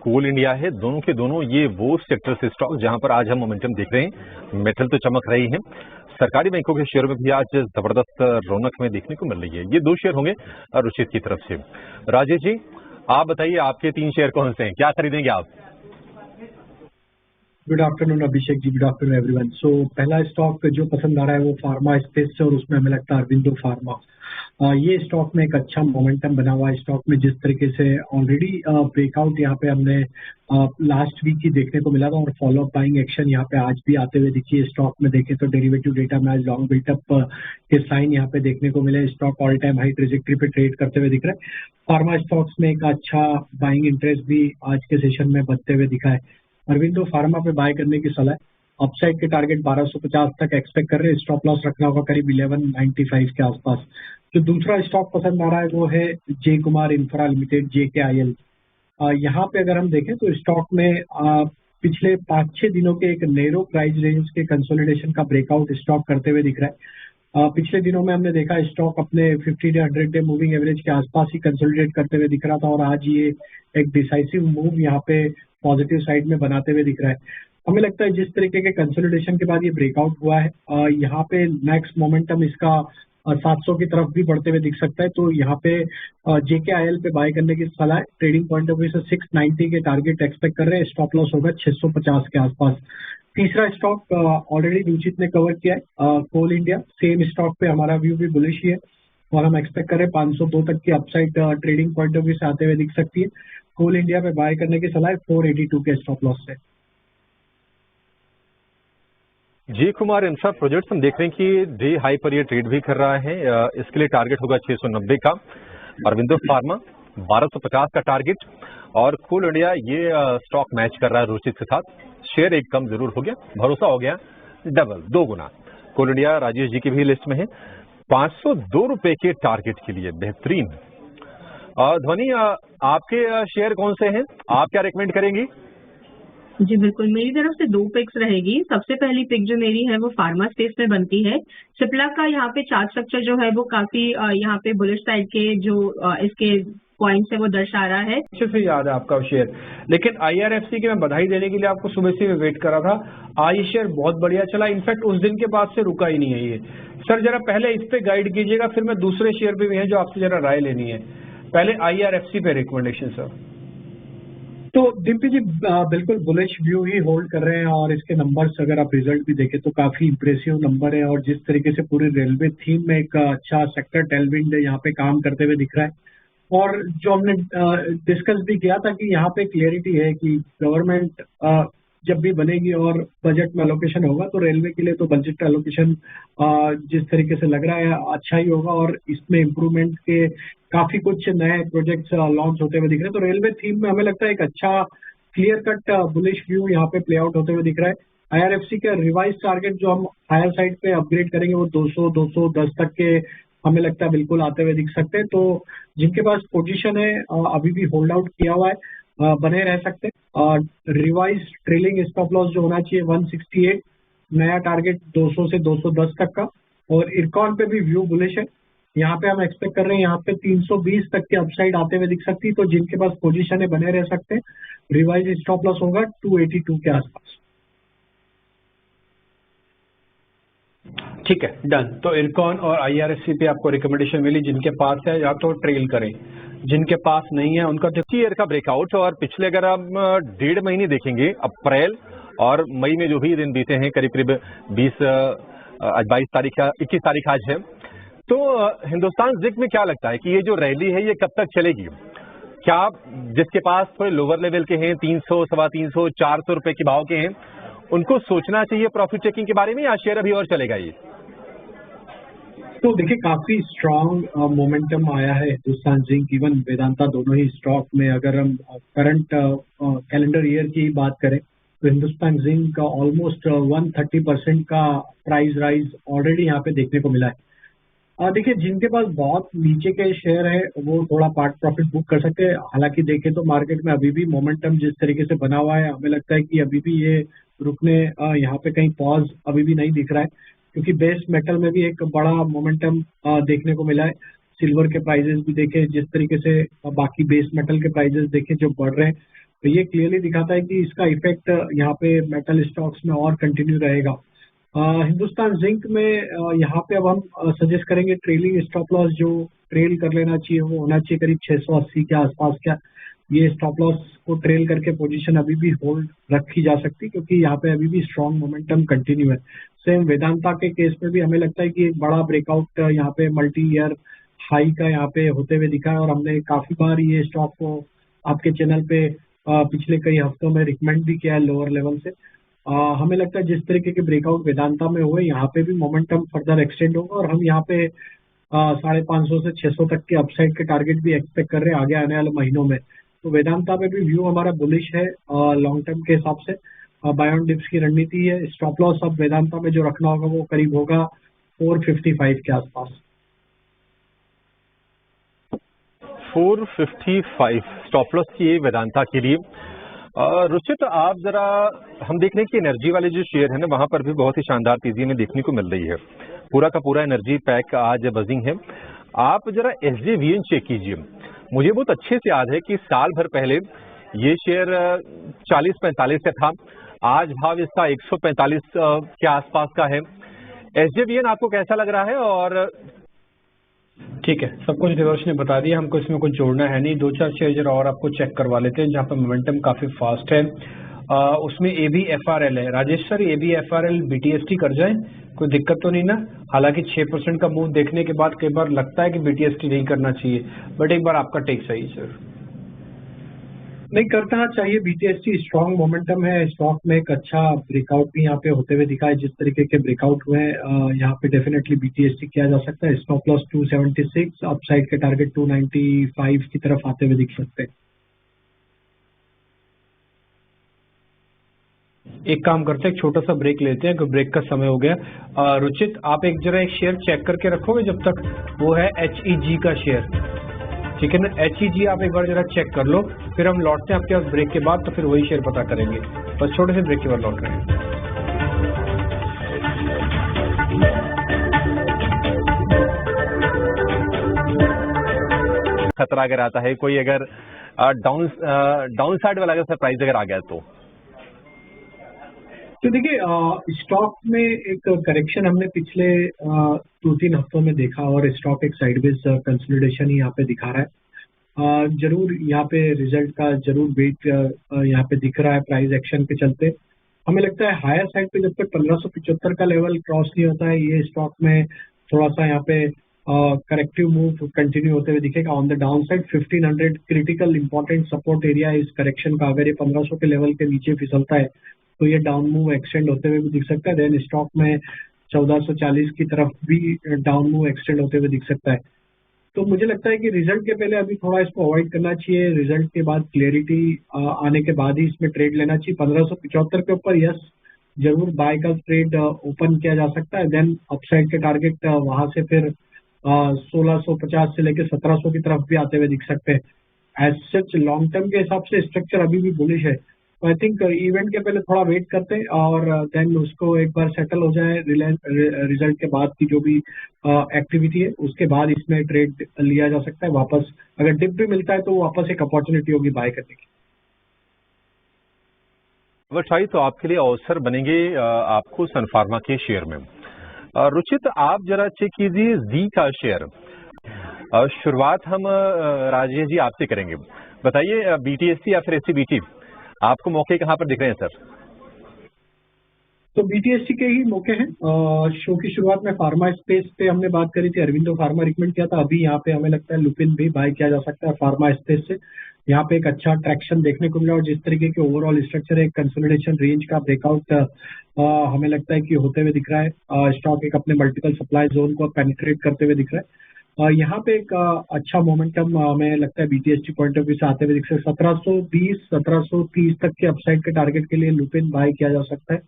कोल India है, दोनों के दोनों ये वो सेक्टर से स्टॉक जहां पर आज हम मोमेंटम देख रहे हैं। मेटल तो चमक रही है, सरकारी बैंकों के शेयर में भी आज जबरदस्त रौनक में देखने को मिल रही है। ये 2 शेयर होंगे रुचित की तरफ से। राजेश जी, आप बताइए आपके 3 शेयर कौन से हैं, क्या खरीदेंगे आप? Good afternoon Abhishek ji, good afternoon everyone. सो पहला स्टॉक जो पसंद आ रहा है वो फार्मा स्पेस से, और उसमें हमें लगता है अरविंदो फार्मा। ये स्टॉक में एक अच्छा मोमेंटम बना हुआ है स्टॉक में, जिस तरीके से ऑलरेडी ब्रेकआउट यहाँ पे हमने लास्ट वीक ही देखने को मिला था, और फॉलो अप बाइंग एक्शन यहाँ पे आज भी आते हुए दिखिए। स्टॉक में देखें तो डेरिवेटिव डेटा में आज लॉन्ग बिल्टअप के साइन यहाँ पे देखने को मिले। Stock all time high trajectory पे ट्रेड करते हुए दिख रहा है। फार्मा स्टॉक्स में एक अच्छा बाइंग इंटरेस्ट भी आज के सेशन में बनते हुए दिखा है। अरविंदो फार्मा पे बाय करने की सलाह, अपसाइड के टारगेट 1250 तक एक्सपेक्ट कर रहे हैं। स्टॉप लॉस रखना होगा करीब 1195 के आसपास। जो दूसरा स्टॉक पसंद आ रहा है वो है जे कुमार इंफ्रा लिमिटेड, JKIL। यहाँ पे अगर हम देखें तो स्टॉक में पिछले 5-6 दिनों के एक नैरो प्राइस रेंज के कंसोलिडेशन का ब्रेकआउट स्टॉक करते हुए दिख रहा है। पिछले दिनों में हमने देखा स्टॉक अपने 50 डे 100 डे मूविंग एवरेज के आसपास ही कंसोलिडेट करते हुए दिख रहा था, और आज ये एक डिसाइसिव मूव यहाँ पे पॉजिटिव साइड में बनाते हुए दिख रहा है। हमें लगता है जिस तरीके के कंसोलिडेशन के बाद ये ब्रेकआउट हुआ है, यहाँ पे नेक्स्ट मोमेंटम इसका 700 की तरफ भी बढ़ते हुए दिख सकता है। तो यहाँ पे JKIL पे बाय करने की सलाह है। ट्रेडिंग पॉइंट ऑफ व्यू से 690 के टारगेट एक्सपेक्ट कर रहे हैं। स्टॉप लॉस होगा 650 के आसपास। तीसरा स्टॉक ऑलरेडी रुचित ने कवर किया है, कोल इंडिया। सेम स्टॉक पे हमारा व्यू भी बुलिश ही है, और हम एक्सपेक्ट करें 502 तक की upside trading point of view से आते हुए दिख सकती है। कोल इंडिया पे बाय करने की सलाह 482 के स्टॉप लॉस से। जे कुमार इंफ्रा प्रोजेक्ट्स हम देख रहे हैं कि डे हाई पर ये ट्रेड भी कर रहा है। इसके लिए टारगेट होगा 690 का। अरविंदो फार्मा 1250 का टारगेट, और कोल इंडिया ये स्टॉक मैच कर रहा है रुचित के साथ। शेयर एक कम जरूर हो गया, भरोसा हो गया डबल 2 गुना। कोल इंडिया राजेश जी की भी लिस्ट में है 502 रुपए के टारगेट के लिए। बेहतरीन। ध्वनि, आपके शेयर कौन से हैं, आप क्या रिकमेंड करेंगी? जी बिल्कुल, मेरी तरफ से 2 पिक्स रहेगी। सबसे पहली पिक जो मेरी है वो फार्मा स्पेस में बनती है। सिप्ला का यहाँ पे चार्ट स्ट्रक्चर जो है वो काफी यहाँ पे बुलिश साइड के जो इसके पॉइंट्स है वो दर्शा रहा है। अच्छे से याद है आपका शेयर, लेकिन IRFC की मैं बधाई देने के लिए आपको सुबह से वेट कर रहा था। आज ये शेयर बहुत बढ़िया चला, इनफैक्ट उस दिन के बाद से रुका ही नहीं है ये। सर जरा पहले इस पे गाइड कीजिएगा, फिर मैं दूसरे शेयर पे भी है जो आपसे जरा राय लेनी है। पहले IRFC पे रिकमेंडेशन सर। तो डिम्पी जी बिल्कुल बुलिश व्यू ही होल्ड कर रहे हैं, और इसके नंबर्स अगर आप रिजल्ट भी देखें तो काफी इंप्रेसिव नंबर है। और जिस तरीके से पूरी रेलवे थीम में एक अच्छा सेक्टर टेलविंड यहाँ पे काम करते हुए दिख रहा है, और जो हमने डिस्कस भी किया था कि यहाँ पे क्लियरिटी है कि गवर्नमेंट जब भी बनेगी और बजट में एलोकेशन होगा तो रेलवे के लिए तो बजट एलोकेशन जिस तरीके से लग रहा है अच्छा ही होगा, और इसमें इम्प्रूवमेंट के काफी कुछ नए प्रोजेक्ट्स लॉन्च होते हुए दिख रहे हैं। तो रेलवे थीम में हमें लगता है एक अच्छा क्लियर कट बुलिश व्यू यहाँ पे प्ले आउट होते हुए दिख रहा है। IRFC का रिवाइज टारगेट जो हम हायर साइड पे अपग्रेड करेंगे वो 200-210 तक के हमें लगता है बिल्कुल आते हुए दिख सकते हैं। तो जिनके पास पोजीशन है अभी भी होल्ड आउट किया हुआ है, बने रह सकते हैं। रिवाइज ट्रेलिंग स्टॉप लॉस जो होना चाहिए 168, नया टारगेट 200 से 210 तक का। और इरकॉन पे भी व्यू बुलिश है, यहाँ पे हम एक्सपेक्ट कर रहे हैं यहाँ पे 320 तक के अपसाइड आते हुए दिख सकती है। तो जिनके पास पोजीशन है बने रह सकते हैं। रिवाइज स्टॉप लॉस होगा 282 के आसपास। ठीक है, डन। तो इरकॉन और IRFC पे आपको रिकमेंडेशन मिली। जिनके पास है या तो ट्रेल करें, जिनके पास नहीं है उनका ईयर का ब्रेकआउट। और पिछले अगर हम 1.5 महीने देखेंगे, अप्रैल और मई में जो भी दिन बीते हैं, करीब करीब 22 तारीख का 21 तारीख आज है, तो हिंदुस्तान जिंक में क्या लगता है कि ये जो रैली है ये कब तक चलेगी? क्या जिसके पास थोड़े लोअर लेवल के हैं, 300, 350, 400 रुपए के भाव के हैं, उनको सोचना चाहिए प्रॉफिट चेकिंग के बारे में, या शेयर अभी और चलेगा ये? तो देखिए काफी स्ट्रॉन्ग मोमेंटम आया है हिंदुस्तान जिंक, इवन वेदांता, दोनों ही स्टॉक में। अगर हम करंट कैलेंडर ईयर की बात करें तो हिंदुस्तान जिंक का ऑलमोस्ट 130% का प्राइस राइज ऑलरेडी यहाँ पे देखने को मिला है। देखिए जिनके पास बहुत नीचे के शेयर है वो थोड़ा पार्ट प्रॉफिट बुक कर सकते हैं। हालांकि देखें तो मार्केट में अभी भी मोमेंटम जिस तरीके से बना हुआ है, हमें लगता है कि अभी भी ये रुकने यहाँ पे कहीं पॉज अभी भी नहीं दिख रहा है, क्योंकि बेस मेटल में भी एक बड़ा मोमेंटम देखने को मिला है। सिल्वर के प्राइजेस भी देखें जिस तरीके से, बाकी बेस मेटल के प्राइजेस देखें जो बढ़ रहे हैं, तो ये क्लियरली दिखाता है कि इसका इफेक्ट यहाँ पे मेटल स्टॉक्स में और कंटिन्यू रहेगा। हिंदुस्तान जिंक में यहाँ पे अब हम सजेस्ट करेंगे ट्रेलिंग स्टॉप लॉस जो ट्रेल कर लेना चाहिए वो होना चाहिए करीब 680 के आसपास का। ये स्टॉप लॉस को ट्रेल करके पोजीशन अभी भी होल्ड रखी जा सकती है क्योंकि यहाँ पे अभी भी स्ट्रॉन्ग मोमेंटम कंटिन्यू है। सेम वेदांता के केस में भी हमें लगता है कि एक बड़ा ब्रेकआउट यहाँ पे मल्टी ईयर हाई का यहाँ पे होते हुए दिखा है और हमने काफी बार ये स्टॉक को आपके चैनल पे पिछले कई हफ्तों में रिकमेंड भी किया है लोअर लेवल से। हमें लगता है जिस तरीके के ब्रेकआउट वेदांता में हुए यहाँ पे भी मोमेंटम फर्दर एक्सटेंड होगा और हम यहाँ पे 550 से 600 तक के अपसाइड के टारगेट भी एक्सपेक्ट कर रहे हैं आगे आने वाले महीनों में। तो वेदांता में भी व्यू हमारा बुलिश है लॉन्ग टर्म के हिसाब से। बाय ऑन डिप्स की रणनीति है। स्टॉप लॉस अब वेदांता में जो रखना होगा वो करीब होगा 455 के आसपास। 455 स्टॉप लॉस की वेदांता के लिए। रुचित आप जरा हम देख रहे हैं कि एनर्जी वाले जो शेयर है ना वहां पर भी बहुत ही शानदार तेजी में देखने को मिल रही है। पूरा का पूरा एनर्जी पैक आज बजिंग है। आप जरा SJVN चेक कीजिए। मुझे बहुत अच्छे से याद है कि साल भर पहले ये शेयर 40-45 से था। आज भाव इसका 145 के आसपास का है। SJVN आपको कैसा लग रहा है? और ठीक है, सब कुछ देवर्ष ने बता दिया, हमको इसमें कुछ जोड़ना है नहीं। 2-4 शेयर जरा और आपको चेक करवा लेते हैं जहाँ पर मोमेंटम काफी फास्ट है। उसमें ABFRL है। राजेश सर, ABFRL BTST कर जाए, कोई दिक्कत तो नहीं ना? हालांकि 6% का मूव देखने के बाद कई बार लगता है कि BTST नहीं करना चाहिए, बट एक बार आपका टेक सही सर। नहीं करना चाहिए। BTST स्ट्रॉन्ग मोमेंटम है। स्टॉक में एक अच्छा ब्रेकआउट भी यहाँ पे होते हुए दिखा है। जिस तरीके के ब्रेकआउट हुए हैं यहाँ पे डेफिनेटली BTST किया जा सकता है। स्टॉप लॉस 276, अपसाइड के टारगेट 295 की तरफ आते हुए दिख सकते हैं। एक काम करते हैं, एक छोटा सा ब्रेक लेते हैं, क्योंकि ब्रेक का समय हो गया। रुचित, आप एक जरा एक शेयर चेक करके रखोगे जब तक? वो है HEG का शेयर, ठीक है ना? HEG आप एक बार जरा चेक कर लो, फिर हम लौटते हैं आपके पास ब्रेक के बाद, तो फिर वही शेयर पता करेंगे। बस छोटे से ब्रेक के बाद लौट रहे हैं। खतरा अगर आता है, कोई अगर डाउन साइड वाला अगर सरप्राइज अगर आ गया तो देखिए स्टॉक में एक करेक्शन हमने पिछले 2-3 हफ्तों में देखा और स्टॉक एक साइडवेज कंसोलिडेशन ही यहाँ पे दिखा रहा है। जरूर यहाँ पे रिजल्ट का जरूर वेट यहाँ पे दिख रहा है प्राइस एक्शन के चलते। हमें लगता है हायर साइड पे जब तक 1575 का लेवल क्रॉस नहीं होता है ये स्टॉक में थोड़ा सा यहाँ पे करेक्टिव मूव कंटिन्यू होते हुए दिखेगा। On the down side 1500 critical important support area है इस करेक्शन का। अगर ये 1500 के लेवल के नीचे फिसलता है तो ये डाउन मूव एक्सटेंड होते हुए भी दिख सकता है। देन स्टॉक में 1440 की तरफ भी डाउन मूव एक्सटेंड होते हुए दिख सकता है। तो मुझे लगता है कि रिजल्ट के पहले अभी थोड़ा इसको अवॉइड करना चाहिए। रिजल्ट के बाद क्लियरिटी आने के बाद ही इसमें ट्रेड लेना चाहिए। 1575 के ऊपर यस जरूर बाय का ट्रेड ओपन किया जा सकता है। देन अपसाइड के टारगेट वहां से फिर 1650 से लेकर 1700 की तरफ भी आते हुए दिख सकते हैं। एज सच लॉन्ग टर्म के हिसाब से स्ट्रक्चर अभी भी बुलिश है। आई थिंक इवेंट के पहले थोड़ा वेट करते हैं और देन उसको एक बार सेटल हो जाए रिजल्ट के बाद की जो भी एक्टिविटी है उसके बाद इसमें ट्रेड लिया जा सकता है वापस। अगर डिप भी मिलता है तो वापस एक अपॉर्चुनिटी होगी बाय करने की। भाई तो आपके लिए अवसर बनेंगे आपको सन फार्मा के शेयर में। रुचित आप जरा चेक कीजिए जी का शेयर। शुरुआत हम राजेश जी आपसे करेंगे। बताइए BTST या फिर SCBT आपको मौके कहाँ पर दिख रहे हैं सर? तो BTST के ही मौके हैं। शो की शुरुआत में फार्मा स्पेस पे हमने बात करी थी, अरविंदो फार्मा रिकमेंड किया था। अभी यहाँ पे हमें लगता है लुपिन भी बाय किया जा सकता है फार्मा स्पेस से। यहाँ पे एक अच्छा ट्रैक्शन देखने को मिला और जिस तरीके के ओवरऑल स्ट्रक्चर है कंसोलिडेशन रेंज का ब्रेकआउट हमें लगता है कि होते हुए दिख रहा है। स्टॉक एक अपने मल्टीपल सप्लाई जोन को पेनिट्रेट करते हुए दिख रहा है। यहाँ पे एक अच्छा मोमेंटम हमें लगता है BTST पॉइंट ऑफ व्यू से आते हुए दिख सकता है। 1720-1730 तक के अपसाइड के टारगेट के लिए लुपिन बाय किया जा सकता है।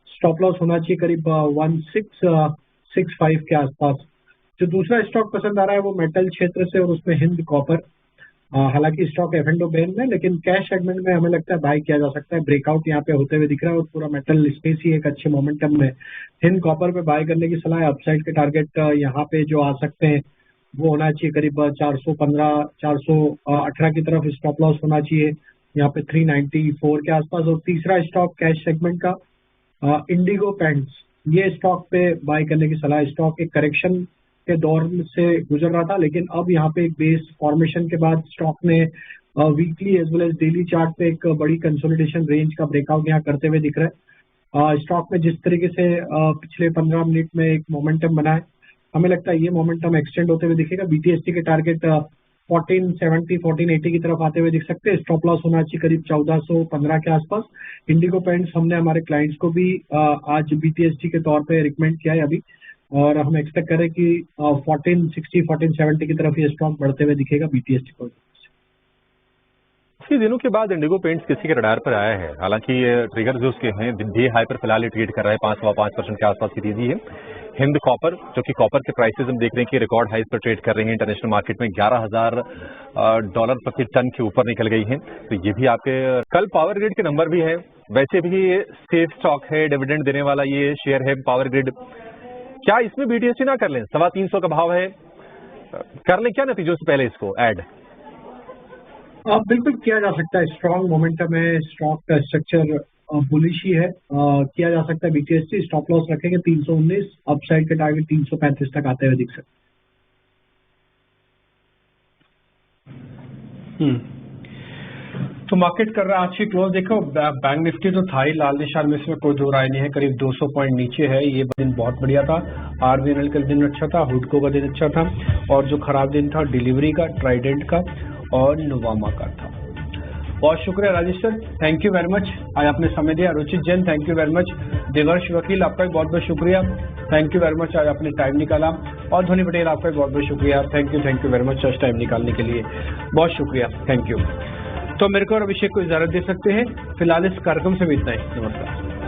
स्टॉप लॉस होना चाहिए करीब 1665 के आसपास। जो दूसरा स्टॉक पसंद आ रहा है वो मेटल क्षेत्र से और उसमें हिंद कॉपर। हालांकि स्टॉक F&O बैन में, लेकिन कैश सेगमेंट में हमें लगता है बाय किया जा सकता है। ब्रेकआउट यहाँ पे होते हुए दिख रहा है और पूरा मेटल स्पेस ही एक अच्छे मोमेंटम में। हिंद कॉपर पे बाय करने की सलाह है। अपसाइड के टारगेट यहाँ पे जो आ सकते हैं वो होना चाहिए करीब 415-418 की तरफ स्टॉप लॉस होना चाहिए यहाँ पे 394 के आसपास। और तीसरा स्टॉक कैश सेगमेंट का इंडिगो पेंट्स, ये स्टॉक पे बाय करने की सलाह। स्टॉक एक करेक्शन के दौर से गुजर रहा था, लेकिन अब यहाँ पे एक बेस फॉर्मेशन के बाद स्टॉक ने weekly as well as daily chart पे एक बड़ी कंसोलिडेशन रेंज का ब्रेकआउट यहाँ करते हुए दिख रहा है। स्टॉक में जिस तरीके से पिछले 15 मिनट में एक मोमेंटम बना है, हमें लगता है ये मोमेंटम एक्सटेंड होते हुए दिखेगा। बीटीएसटी के टारगेट 1470 1480 की तरफ आते हुए दिख सकते हैं। स्टॉप लॉस होना चाहिए करीब 1415 के आसपास। इंडिगो पेंट्स हमने हमारे क्लाइंट्स को भी आज बीटीएसटी के तौर पे रिकमेंड किया है अभी, और हम एक्सपेक्ट करें कि 1460 1470 की तरफ ये स्टॉक बढ़ते हुए दिखेगा बीटीएसटी को। काफी दिनों के बाद इंडिगो पेंट्स किसी के रडार पर आया है। हालांकि ट्रिगर जो उसके हैं डे हाई पर फिलहाल ट्रेड कर रहा है, 5.5% के आसपास की तेजी है। हिंद कॉपर, जो कि कॉपर के प्राइसेस हम देख रहे हैं कि रिकॉर्ड हाइस पर ट्रेड कर रहे हैं इंटरनेशनल मार्केट में, $11,000 प्रति टन के ऊपर निकल गई है। तो ये भी आपके कल पावर ग्रिड के नंबर भी है। वैसे भी सेफ स्टॉक है, डिविडेंड देने वाला ये शेयर है पावर ग्रिड। क्या इसमें बीटीएसटी ना कर लें? 325 का भाव है, कर लें क्या नतीजों से पहले इसको ऐड? बिल्कुल किया जा सकता है। स्ट्रॉन्ग मोमेंटम है, स्टॉक का स्ट्रक्चर बुलिश ही है, किया जा सकता है बीटीएसटी। स्टॉप लॉस रखेंगे 319, अपसाइड के टारगेट 335 तक आते हुए दिख सकते। तो मार्केट कर रहा है आज की क्लोज देखो, बैंक निफ्टी तो था ही लाल निशान में, इसमें कोई दो राय नहीं है, करीब 200 पॉइंट नीचे है। ये दिन बहुत बढ़िया था। आरबीएनएल का दिन अच्छा था, हुडको का दिन अच्छा था, और जो खराब दिन था डिलीवरी का, ट्राइडेंट का और नोवामा का था। बहुत शुक्रिया Rajesh sir, thank you very much, आज आपने समय दिया। Ruchit Jain, thank you very much. Devarsh वकील, आपका भी बहुत बहुत शुक्रिया, थैंक यू वेरी मच, आज आपने टाइम निकाला। और ध्वनि पटेल, आपका भी बहुत बहुत शुक्रिया, थैंक यू वेरी मच आज टाइम निकालने के लिए, बहुत शुक्रिया, थैंक यू। तो मेरे को और अभिषेक को इजाजत दे सकते हैं फिलहाल इस कार्यक्रम से भी इतना ही। नमस्कार।